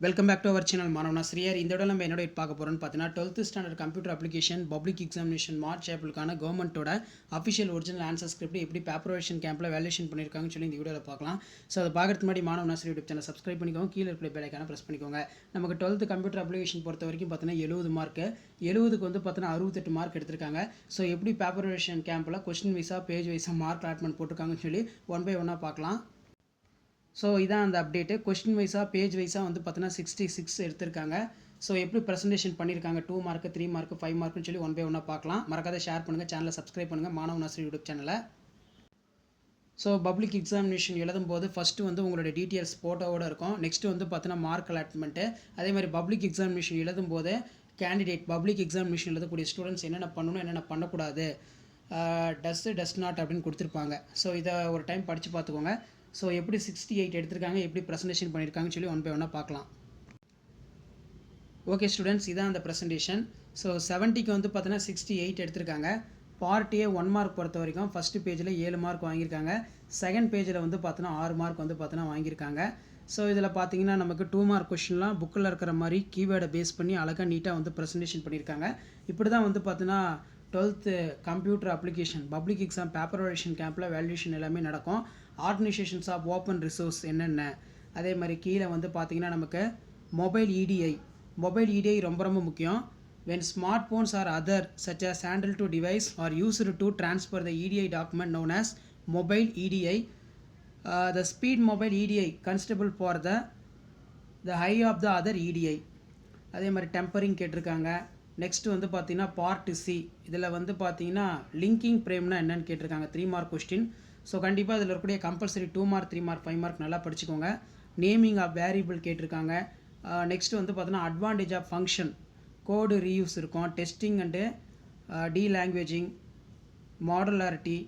Welcome back to our channel மாணவனா ஸ்ரீயர். இந்த இடம் நம்ம என்னோட பார்க்க போகிறோம்னு பார்த்தீங்கன்னா 12th standard computer application public examination March ஏப்ரலுக்கான கவர்மெண்ட்டோட அஃபிஷியல் ஒரிஜினல் ஆன்சர் ஸ்கிரிப்ட் எப்படி பேப்பரேஷன் கேம்பில் வேல்யூஷன் பண்ணியிருக்காங்கன்னு சொல்லி இந்த வீடியோவில் பார்க்கலாம். ஸோ அதை பார்க்கறதுக்கு முன்னாடி மாணவனா ஸ்ரீ யூடியூப் சேனல் சப்ஸ்கிரைப் பண்ணிக்கோங்க, கீழே இருக்கிற பெல் ஐக்கானை ப்ரெஸ் பண்ணிக்கோங்க. நமக்கு 12th கம்ப்யூட்டர் அப்ளிகேஷன் பொறுத்த வரைக்கும் பார்த்தீங்கன்னா 70 மார்க்கு, 70க்கு வந்து பார்த்தீங்கன்னா 68 மார்க் எடுத்திருக்காங்க. ஸோ எப்படி பேப்பரேஷன் கேம்பில் கொஸ்டின் வைஸாக பேஜ் வைஸாக மார்க் அலாட்மெண்ட் போட்டிருக்காங்கன்னு சொல்லி ஒன் பை ஒன்னாக பார்க்கலாம். ஸோ இதான் அந்த அப்டேட்டு. கொஸ்டின் வைஸாக பேஜ் வைஸாக வந்து பார்த்தீங்கன்னா 66 எடுத்திருக்காங்க. ஸோ எப்படி ப்ரெசன்டேஷன் பண்ணியிருக்காங்க 2 மார்க்கு 3 மார்க்கு 5 மார்க்குன்னு சொல்லி ஒன் பை ஒன்னாக பார்க்கலாம். மறக்காத ஷேர் பண்ணுங்கள், சேனலை சப்ஸ்கிரைப் பண்ணுங்கள், மாணவன் ஆசிரியர் யூடியூப் சேனலை. ஸோ பப்ளிக் எக்ஸாமினேஷன் எழுதும்போது ஃபஸ்ட்டு வந்து உங்களோட டீட்டெயில்ஸ் ஃபோட்டோவோடு இருக்கும். நெக்ஸ்ட்டு வந்து பார்த்தீங்கன்னா மார்க் அலாட்மெண்ட்டு. அதே மாதிரி பப்ளிக் எக்ஸாமினேஷன் எழுதும்போது கேண்டிடேட் பப்ளிக் எக்ஸாமினேஷன் எழுதக்கூடிய ஸ்டூடெண்ட்ஸ் என்னென்ன பண்ணணும் என்னென்ன பண்ணக்கூடாது, டஸ் நாட் அப்படின்னு கொடுத்துருப்பாங்க. ஸோ இதை ஒரு டைம் படித்து பார்த்துக்கோங்க. ஸோ எப்படி 68 எடுத்திருக்காங்க, எப்படி ப்ரெசன்டேஷன் பண்ணியிருக்காங்கன்னு சொல்லி ஒன் பை ஒன்னாக பார்க்கலாம். ஓகே ஸ்டூடெண்ட்ஸ், இதான் அந்த ப்ரெசன்டேஷன். ஸோ 70க்கு வந்து பார்த்தீங்கன்னா 68 எடுத்திருக்காங்க. பார்ட் ஏ 1 மார்க் பொறுத்த வரைக்கும் ஃபஸ்ட்டு பேஜில் 7 மார்க் வாங்கியிருக்காங்க. செகண்ட் பேஜில் வந்து பார்த்தீங்கன்னா 6 மார்க் வந்து பார்த்தீங்கன்னா வாங்கியிருக்காங்க. ஸோ இதில் பார்த்தீங்கன்னா நமக்கு 2 மார்க் கொஷின்லாம் புக்கில் இருக்கிற மாதிரி கீவேர்டை பேஸ் பண்ணி அழகாக நீட்டாக வந்து ப்ரெசன்டேஷன் பண்ணியிருக்காங்க. இப்படி தான் வந்து பார்த்தீங்கன்னா 12th computer application public exam preparation கேம்பில் வேல்யூஷன் எல்லாமே நடக்கும். ஆர்கனைசேஷன்ஸ் ஆஃப் ஓப்பன் ரிசோர்ஸ் என்னென்ன, அதே மாதிரி கீழே வந்து பார்த்தீங்கன்னா நமக்கு மொபைல் இடிஐ ரொம்ப ரொம்ப முக்கியம். when smartphones or other such as handle to device are used to transfer the EDI document known as mobile EDI, the speed mobile EDI constable for the high of the other EDI. அதே மாதிரி tempering கேட்டிருக்காங்க. Next வந்து பார்த்தீங்கன்னா part C, இதில் வந்து பார்த்தீங்கன்னா linking பிரேம்னா என்னன்னு கேட்டிருக்காங்க. 3 மார்க் கொஸ்டின். ஸோ கண்டிப்பாக இதில் இருக்கக்கூடிய கம்பல்சரி 2 மார்க் 3 மார்க் 5 மார்க் நல்லா படிச்சுக்கோங்க. நேமிங் ஆஃப் வேரியபிள் கேட்டிருக்காங்க. நெக்ஸ்ட் வந்து பார்த்தீங்கன்னா advantage of function, code reuse இருக்கும், டெஸ்டிங் அண்டு டி லாங்குவேஜிங், மாடுலாரிட்டி.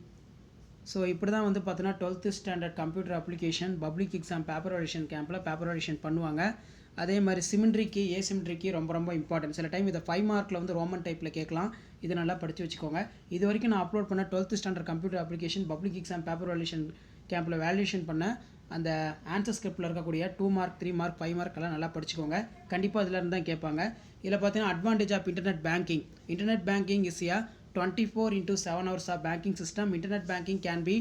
ஸோ இப்படி தான் வந்து பார்த்தீங்கன்னா 12th standard computer application public exam preparation கேம்பில் பேப்பரேஷன் பண்ணுவாங்க. அதே மாதிரி சிமெண்ட்ரிக்கு ஏசிமெண்ட்ரிக்கு ரொம்ப ரொம்ப இம்பார்ட்டன்ட். சில டைம் இதை 5 மார்க்கில் வந்து ரோமன் டைப்பில் கேட்கலாம். இது நல்லா படித்து வச்சுக்கோங்க. இது வரைக்கும் நான் அப்லோட் பண்ண 12th standard computer application public exam preparation கேம்பில் வேல்யூஷன் பண்ண அந்த ஆன்சர் ஸ்கிரிப்டில் இருக்கக்கூடிய 2 மார்க் 3 மார்க் 5 மார்க் எல்லாம் நல்லா படிச்சுக்கோங்க. கண்டிப்பாக இதில் இருந்து தான் கேட்பாங்க. இதில் பார்த்தீங்கன்னா advantage of internet banking is a 24/7 hours of banking system. Internet banking can be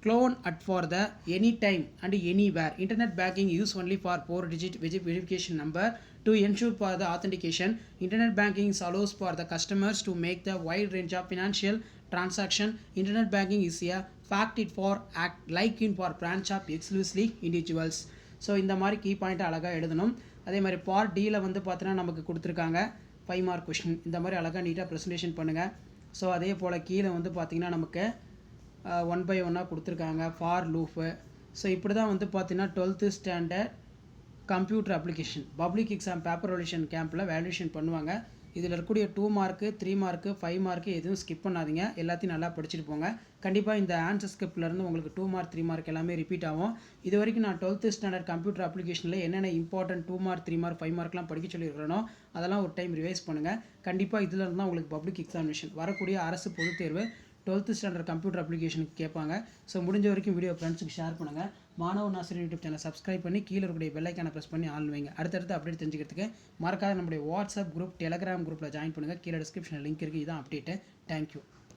cloned at for the anytime and anywhere. Internet banking use only for 4-digit verification number to ensure for the authentication. Internet banking allows for the customers to make the wide range of financial transaction. Internet banking is a fact it for act like in for branch of exclusively individuals. So இந்த மாதிரி key பாயிண்ட்டை அழகாக எழுதணும். அதே மாதிரி part டியில் வந்து பார்த்தீங்கன்னா நமக்கு கொடுத்துருக்காங்க 5 மார்க் கொஷின். இந்த மாதிரி அழகாக நீட்டாக ப்ரெசன்டேஷன் பண்ணுங்கள். ஸோ அதே போல் கீழே வந்து பார்த்திங்கன்னா நமக்கு 1 by 1 கொடுத்துருக்காங்க ஃபார் லூஃபு. ஸோ இப்படி தான் வந்து பார்த்தீங்கன்னா 12th standard computer application public exam preparation கேம்பில் வேல்யூஷன் பண்ணுவாங்க. இதில் இருக்கக்கூடிய 2 மார்க்கு 3 மார்க்கு 5 மார்க்கு எதுவும் ஸ்கிப் பண்ணாதீங்க, எல்லாத்தையும் நல்லா படிச்சுட்டு போங்க. கண்டிப்பாக இந்த ஆன்சர் ஸ்கிரிப்ட்லேருந்து உங்களுக்கு 2 மார்க் 3 மார்க் எல்லாமே ரிப்பீட் ஆகும். இது வரைக்கும் நான் 12th ஸ்டாண்டர்ட் கம்ப்யூட்டர் அப்ளிகேஷனில் என்னென்ன இம்பார்ட்டன்ட் 2 மார்க் 3 மார்க் 5 மார்க்லாம் படிக்க சொல்லியிருக்கிறனோ அதெல்லாம் ஒரு டைம் ரிவைஸ் பண்ணுங்கள். கண்டிப்பாக இதில் இருந்தால் உங்களுக்கு பப்ளிக் எக்ஸாமினேஷன் வரக்கூடிய அரசு பொதுத் தேர்வு 12th ஸ்டாண்டர்ட் கம்ப்யூட்டர் அப்ளிகேஷனுக்கு கேட்பாங்க. ஸோ முடிஞ்ச வரைக்கும் வீடியோ ஃப்ரெண்ட்ஸுக்கு ஷேர் பண்ணுங்கள். மாணவன் ஆசிரியர் யூடியூப் சேனல் சப்ஸ்கிரைப் பண்ணி கீழே இருக்கக்கூடிய பெல் ஐக்கானை ப்ரெஸ் பண்ணி ஆன் வைங்க. அடுத்தடுத்து அப்டேட் தெரிஞ்சுக்கிறதுக்கு மறக்காத நம்முடைய வாட்ஸ்அப் குரூப் டெலகிராம் குரூப்பில் ஜாயின் பண்ணுங்கள். கீழே டிஸ்கிரிப்ஷனில் லிங்க் இருக்குது. இதான் அப்டேட்டு. தேங்க்யூ.